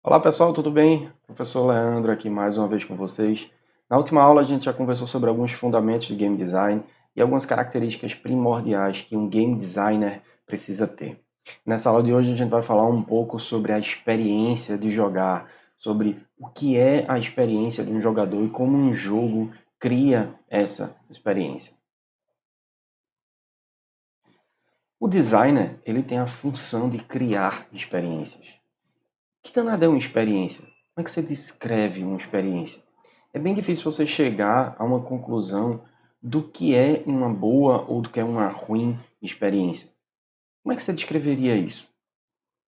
Olá pessoal, tudo bem? Professor Leandro aqui mais uma vez com vocês. Na última aula a gente já conversou sobre alguns fundamentos de game design e algumas características primordiais que um game designer precisa ter. Nessa aula de hoje a gente vai falar um pouco sobre a experiência de jogar, sobre o que é a experiência de um jogador e como um jogo cria essa experiência. O designer, ele tem a função de criar experiências. Que danada é uma experiência? Como é que você descreve uma experiência? É bem difícil você chegar a uma conclusão do que é uma boa ou do que é uma ruim experiência. Como é que você descreveria isso?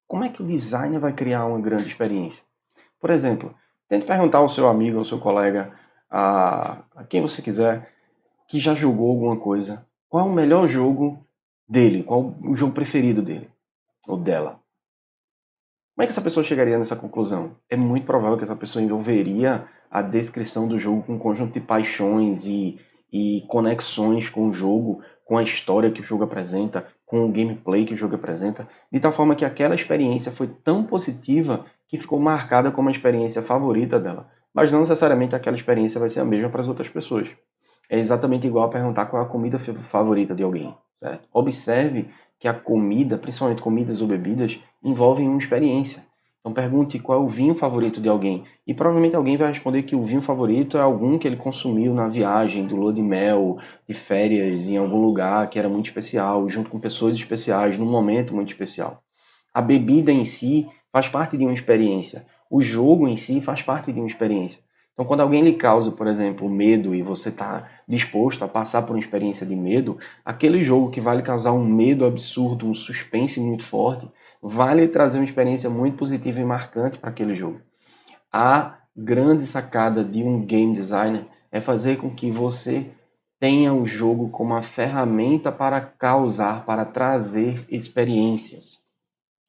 Como é que o designer vai criar uma grande experiência? Por exemplo, tente perguntar ao seu amigo, ao seu colega, a quem você quiser, que já jogou alguma coisa. Qual é o melhor jogo dele? Qual o jogo preferido dele? Ou dela? Como é que essa pessoa chegaria nessa conclusão? É muito provável que essa pessoa envolveria a descrição do jogo com um conjunto de paixões e conexões com o jogo, com a história que o jogo apresenta, com o gameplay que o jogo apresenta, de tal forma que aquela experiência foi tão positiva que ficou marcada como a experiência favorita dela. Mas não necessariamente aquela experiência vai ser a mesma para as outras pessoas. É exatamente igual a perguntar qual é a comida favorita de alguém, certo? Observe que a comida, principalmente comidas ou bebidas, envolvem uma experiência. Então pergunte qual é o vinho favorito de alguém. E provavelmente alguém vai responder que o vinho favorito é algum que ele consumiu na viagem, do lua de mel, de férias, em algum lugar que era muito especial, junto com pessoas especiais, num momento muito especial. A bebida em si faz parte de uma experiência. O jogo em si faz parte de uma experiência. Então, quando alguém lhe causa, por exemplo, medo e você está disposto a passar por uma experiência de medo, aquele jogo que vai lhe causar um medo absurdo, um suspense muito forte, vai lhe trazer uma experiência muito positiva e marcante para aquele jogo. A grande sacada de um game designer é fazer com que você tenha o jogo como uma ferramenta para causar, para trazer experiências.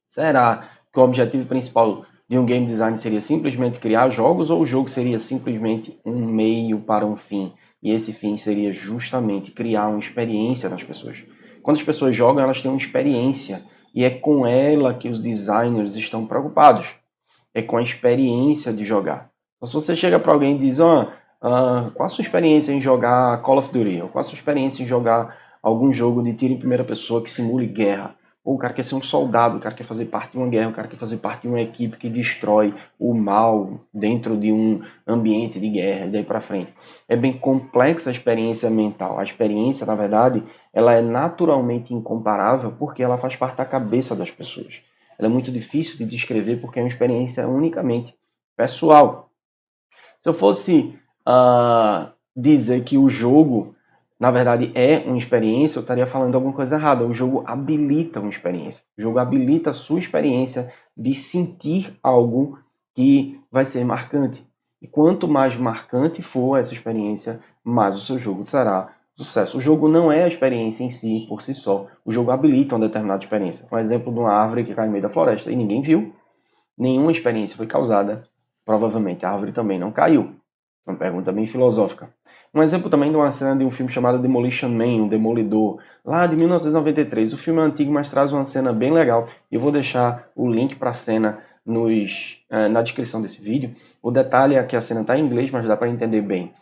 Será que o objetivo principal de um game design seria simplesmente criar jogos ou o jogo seria simplesmente um meio para um fim? E esse fim seria justamente criar uma experiência nas pessoas. Quando as pessoas jogam, elas têm uma experiência e é com ela que os designers estão preocupados. É com a experiência de jogar. Então, se você chega para alguém e diz, qual a sua experiência em jogar Call of Duty? Ou qual a sua experiência em jogar algum jogo de tiro em primeira pessoa que simule guerra? Ou o cara quer ser um soldado, o cara quer fazer parte de uma guerra, o cara quer fazer parte de uma equipe que destrói o mal dentro de um ambiente de guerra, e daí para frente. É bem complexa a experiência mental. A experiência, na verdade, ela é naturalmente incomparável porque ela faz parte da cabeça das pessoas. Ela é muito difícil de descrever porque é uma experiência unicamente pessoal. Se eu fosse dizer que o jogo, na verdade, é uma experiência, eu estaria falando alguma coisa errada. O jogo habilita uma experiência. O jogo habilita a sua experiência de sentir algo que vai ser marcante. E quanto mais marcante for essa experiência, mais o seu jogo será sucesso. O jogo não é a experiência em si, por si só. O jogo habilita uma determinada experiência. Um exemplo de uma árvore que cai no meio da floresta e ninguém viu, nenhuma experiência foi causada. Provavelmente a árvore também não caiu. Uma pergunta bem filosófica. Um exemplo também de uma cena de um filme chamado Demolition Man, o Demolidor, lá de 1993. O filme é antigo, mas traz uma cena bem legal. Eu vou deixar o link para a cena na descrição desse vídeo. O detalhe é que a cena está em inglês, mas dá para entender bem.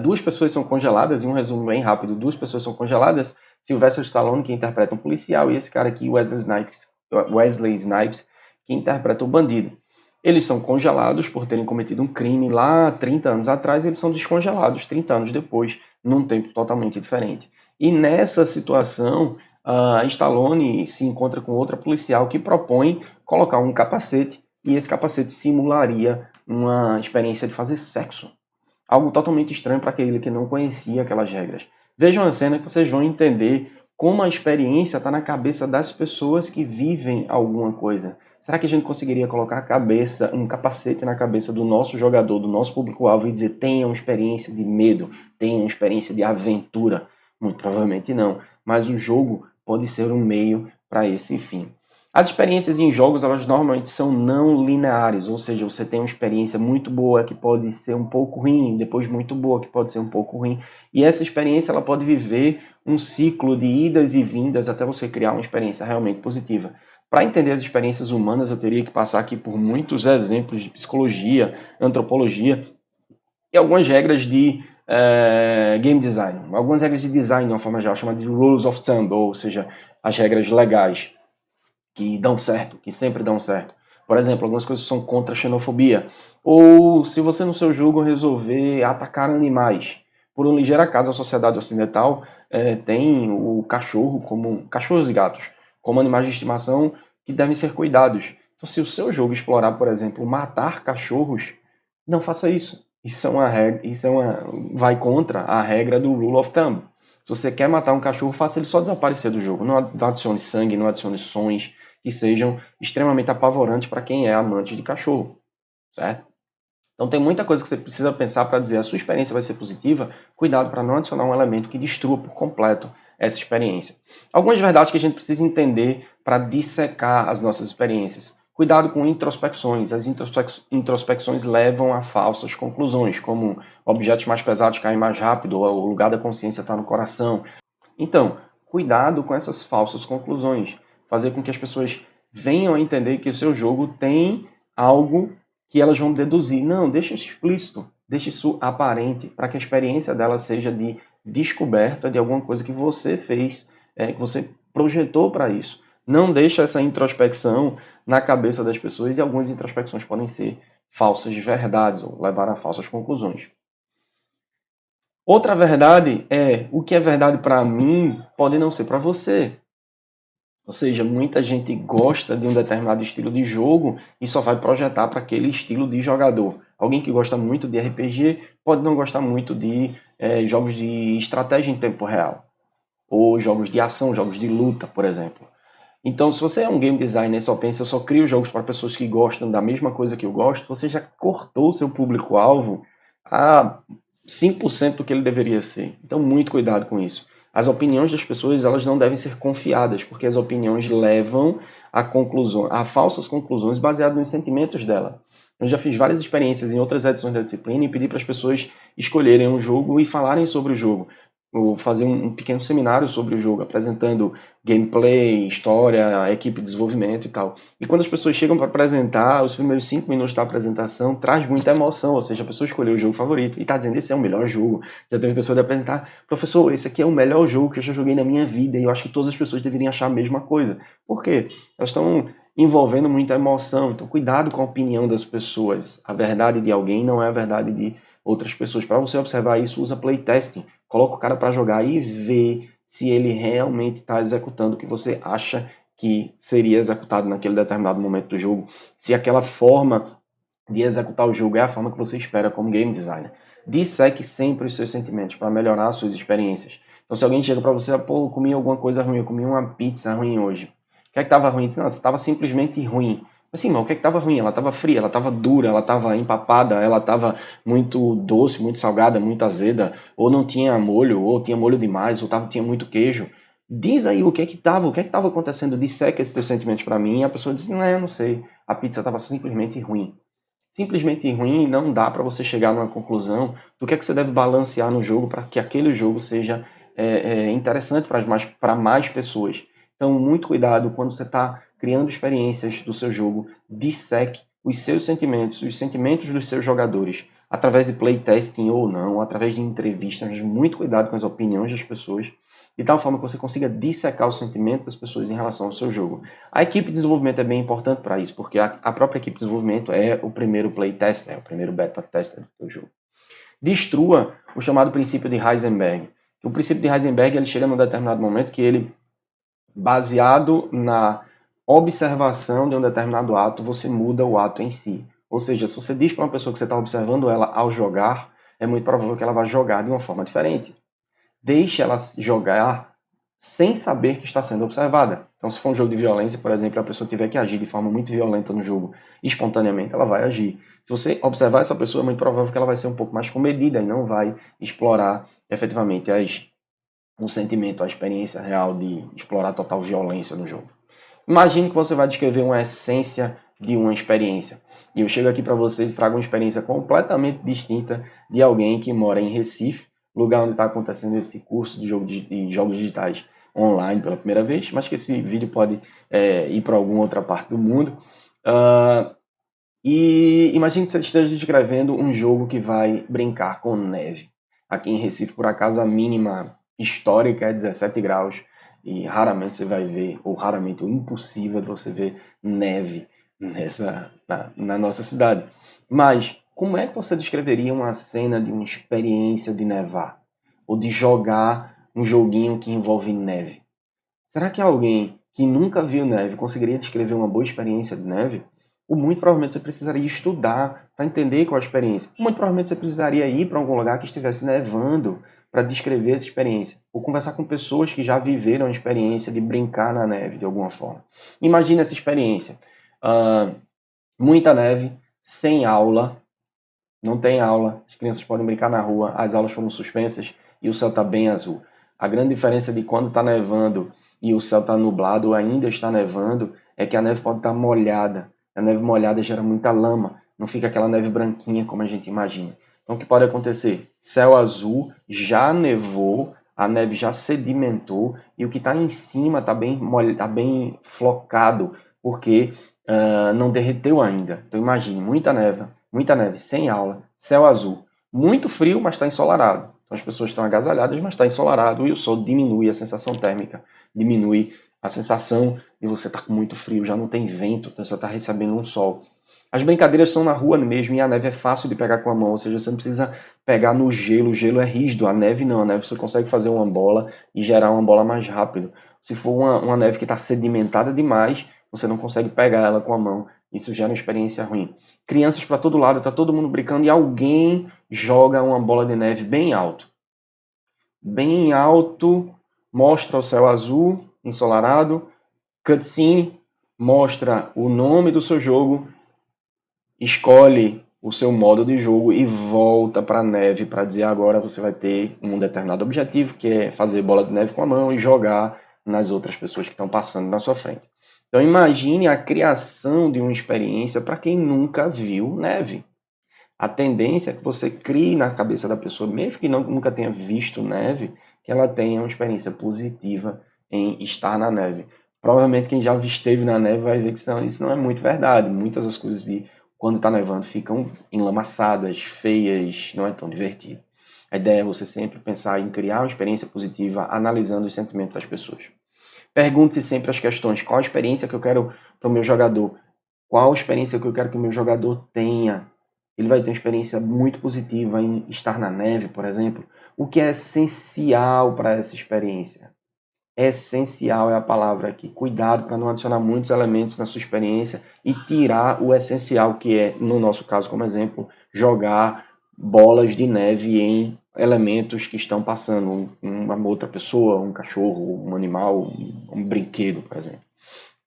Duas pessoas são congeladas, e um resumo bem rápido, duas pessoas são congeladas, Sylvester Stallone, que interpreta um policial, e esse cara aqui, Wesley Snipes, que interpreta o bandido. Eles são congelados por terem cometido um crime lá 30 anos atrás, e eles são descongelados 30 anos depois, num tempo totalmente diferente. E nessa situação, Stallone se encontra com outra policial que propõe colocar um capacete, e esse capacete simularia uma experiência de fazer sexo. Algo totalmente estranho para aquele que não conhecia aquelas regras. Vejam a cena que vocês vão entender como a experiência está na cabeça das pessoas que vivem alguma coisa. Será que a gente conseguiria colocar a cabeça, um capacete na cabeça do nosso jogador, do nosso público-alvo e dizer tenha uma experiência de medo, tenha uma experiência de aventura? Muito provavelmente não. Mas o jogo pode ser um meio para esse fim. As experiências em jogos, elas normalmente são não lineares, ou seja, você tem uma experiência muito boa que pode ser um pouco ruim, depois muito boa que pode ser um pouco ruim, e essa experiência ela pode viver um ciclo de idas e vindas até você criar uma experiência realmente positiva. Para entender as experiências humanas, eu teria que passar aqui por muitos exemplos de psicologia, antropologia e algumas regras de game design, algumas regras de design de uma forma geral, chamada de rules of thumb, ou seja, as regras legais que dão certo, que sempre dão certo. Por exemplo, algumas coisas são contra a xenofobia. Ou se você no seu jogo resolver atacar animais. Por um ligeiro acaso, a sociedade ocidental tem o cachorro como cachorros e gatos como animais de estimação que devem ser cuidados. Então, se o seu jogo explorar, por exemplo, matar cachorros, não faça isso. Isso é uma regra, vai contra a regra do rule of thumb. Se você quer matar um cachorro, faça ele só desaparecer do jogo. Não adicione sangue, não adicione sons que sejam extremamente apavorantes para quem é amante de cachorro, certo? Então tem muita coisa que você precisa pensar para dizer a sua experiência vai ser positiva. Cuidado para não adicionar um elemento que destrua por completo essa experiência. Algumas verdades que a gente precisa entender para dissecar as nossas experiências. Cuidado com introspecções. As introspecções levam a falsas conclusões, como objetos mais pesados caem mais rápido, ou o lugar da consciência está no coração. Então, cuidado com essas falsas conclusões. Fazer com que as pessoas venham a entender que o seu jogo tem algo que elas vão deduzir. Não, deixa isso explícito, deixa isso aparente, para que a experiência dela seja de descoberta de alguma coisa que você fez, que você projetou para isso. Não deixa essa introspecção na cabeça das pessoas e algumas introspecções podem ser falsas verdades ou levar a falsas conclusões. Outra verdade é o que é verdade para mim pode não ser para você. Ou seja, muita gente gosta de um determinado estilo de jogo e só vai projetar para aquele estilo de jogador. Alguém que gosta muito de RPG pode não gostar muito de jogos de estratégia em tempo real. Ou jogos de ação, jogos de luta, por exemplo. Então, se você é um game designer e só pensa, eu só crio jogos para pessoas que gostam da mesma coisa que eu gosto, você já cortou o seu público-alvo a 5% do que ele deveria ser. Então, muito cuidado com isso. As opiniões das pessoas, elas não devem ser confiadas, porque as opiniões levam a falsas conclusões baseadas nos sentimentos dela. Eu já fiz várias experiências em outras edições da disciplina e pedi para as pessoas escolherem um jogo e falarem sobre o jogo. Ou fazer um pequeno seminário sobre o jogo, apresentando gameplay, história, equipe de desenvolvimento e tal. E quando as pessoas chegam para apresentar, os primeiros 5 minutos da apresentação traz muita emoção, ou seja, a pessoa escolheu o jogo favorito e está dizendo esse é o melhor jogo. Já teve pessoa de apresentar, professor, esse aqui é o melhor jogo que eu já joguei na minha vida e eu acho que todas as pessoas deveriam achar a mesma coisa. Por quê? Elas estão envolvendo muita emoção, então cuidado com a opinião das pessoas. A verdade de alguém não é a verdade de outras pessoas. Para você observar isso, usa playtesting. Coloca o cara para jogar e vê se ele realmente está executando o que você acha que seria executado naquele determinado momento do jogo. Se aquela forma de executar o jogo é a forma que você espera como game designer. Disseque sempre os seus sentimentos para melhorar as suas experiências. Então, se alguém chega para você, pô, eu comi alguma coisa ruim, eu comi uma pizza ruim hoje. O que é que estava ruim? Não, estava simplesmente ruim. Assim, mas o que é que estava ruim? Ela estava fria, ela estava dura, ela estava empapada, ela estava muito doce, muito salgada, muito azeda, ou não tinha molho, ou tinha molho demais, ou tinha muito queijo. Diz aí o que é que estava acontecendo, disseca esses teus sentimentos para mim, e a pessoa diz, não, eu não sei, a pizza estava simplesmente ruim. Simplesmente ruim não dá para você chegar numa conclusão do que é que você deve balancear no jogo para que aquele jogo seja interessante para mais pessoas. Então, muito cuidado quando você está criando experiências do seu jogo, disseque os seus sentimentos, os sentimentos dos seus jogadores, através de playtesting ou não, através de entrevistas, muito cuidado com as opiniões das pessoas, de tal forma que você consiga dissecar o sentimento das pessoas em relação ao seu jogo. A equipe de desenvolvimento é bem importante para isso, porque a própria equipe de desenvolvimento é o primeiro playtester, o primeiro beta tester do seu jogo. Destrua o chamado princípio de Heisenberg. O princípio de Heisenberg ele chega num determinado momento que ele, baseado na observação de um determinado ato, você muda o ato em si. Ou seja, se você diz para uma pessoa que você está observando ela ao jogar, é muito provável que ela vá jogar de uma forma diferente. Deixe ela jogar sem saber que está sendo observada. Então, se for um jogo de violência, por exemplo, a pessoa tiver que agir de forma muito violenta no jogo, espontaneamente, ela vai agir. Se você observar essa pessoa, é muito provável que ela vai ser um pouco mais comedida e não vai explorar efetivamente o sentimento, a experiência real de explorar total violência no jogo. Imagine que você vai descrever uma essência de uma experiência. E eu chego aqui para vocês e trago uma experiência completamente distinta de alguém que mora em Recife, lugar onde está acontecendo esse curso de jogos digitais. online pela primeira vez, mas que esse vídeo pode ir para alguma outra parte do mundo. E imagine que você esteja descrevendo um jogo que vai brincar com neve. Aqui em Recife, por acaso, a mínima histórica é 17 graus e raramente você vai ver, ou raramente, ou impossível de você ver neve na nossa cidade. Mas como é que você descreveria uma cena de uma experiência de nevar? Ou de jogar um joguinho que envolve neve? Será que alguém que nunca viu neve conseguiria descrever uma boa experiência de neve? Ou muito provavelmente você precisaria estudar para entender qual é a experiência. Ou muito provavelmente você precisaria ir para algum lugar que estivesse nevando para descrever essa experiência. Ou conversar com pessoas que já viveram a experiência de brincar na neve de alguma forma. Imagine essa experiência. Muita neve, sem aula, não tem aula, as crianças podem brincar na rua, as aulas foram suspensas e o céu está bem azul. A grande diferença de quando está nevando e o céu está nublado ou ainda está nevando é que a neve pode estar molhada. A neve molhada gera muita lama, não fica aquela neve branquinha como a gente imagina. Então o que pode acontecer? Céu azul, já nevou, a neve já sedimentou e o que está em cima está bem flocado, porque não derreteu ainda. Então imagine, muita neve, sem aula, céu azul, muito frio, mas está ensolarado. Então as pessoas estão agasalhadas, mas está ensolarado e o sol diminui a sensação térmica, diminui a sensação de você estar com muito frio, já não tem vento, você está recebendo um sol. As brincadeiras são na rua mesmo e a neve é fácil de pegar com a mão, ou seja, você não precisa pegar no gelo, o gelo é rígido, a neve não, a neve você consegue fazer uma bola e gerar uma bola mais rápido. Se for uma neve que está sedimentada demais, você não consegue pegar ela com a mão, isso gera uma experiência ruim. Crianças para todo lado, está todo mundo brincando e alguém joga uma bola de neve bem alto, mostra o céu azul, ensolarado, cutscene, mostra o nome do seu jogo, escolhe o seu modo de jogo e volta para a neve para dizer agora você vai ter um determinado objetivo, que é fazer bola de neve com a mão e jogar nas outras pessoas que estão passando na sua frente. Então imagine a criação de uma experiência para quem nunca viu neve. A tendência é que você crie na cabeça da pessoa, mesmo que nunca tenha visto neve, que ela tenha uma experiência positiva em estar na neve. Provavelmente quem já esteve na neve vai ver que isso não é muito verdade. Muitas das coisas de quando está nevando ficam enlamaçadas, feias, não é tão divertido. A ideia é você sempre pensar em criar uma experiência positiva, analisando os sentimentos das pessoas. Pergunte-se sempre as questões: qual a experiência que eu quero para o meu jogador? Qual a experiência que eu quero que o meu jogador tenha? Ele vai ter uma experiência muito positiva em estar na neve, por exemplo. O que é essencial para essa experiência? Essencial é a palavra aqui. Cuidado para não adicionar muitos elementos na sua experiência e tirar o essencial, que é, no nosso caso, como exemplo, jogar bolas de neve em elementos que estão passando. Uma outra pessoa, um cachorro, um animal, um brinquedo, por exemplo.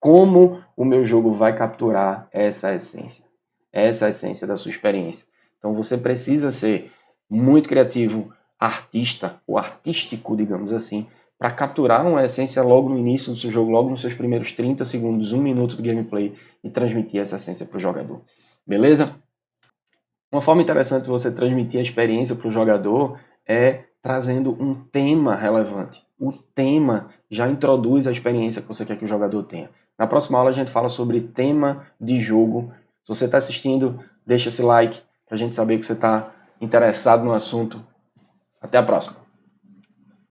Como o meu jogo vai capturar essa essência? Essa é a essência da sua experiência. Então você precisa ser muito criativo, artista, ou artístico, digamos assim, para capturar uma essência logo no início do seu jogo, logo nos seus primeiros 30 segundos, 1 minuto de gameplay e transmitir essa essência para o jogador. Beleza? Uma forma interessante de você transmitir a experiência para o jogador é trazendo um tema relevante. O tema já introduz a experiência que você quer que o jogador tenha. Na próxima aula a gente fala sobre tema de jogo. Se você está assistindo, deixa esse like para a gente saber que você está interessado no assunto. Até a próxima!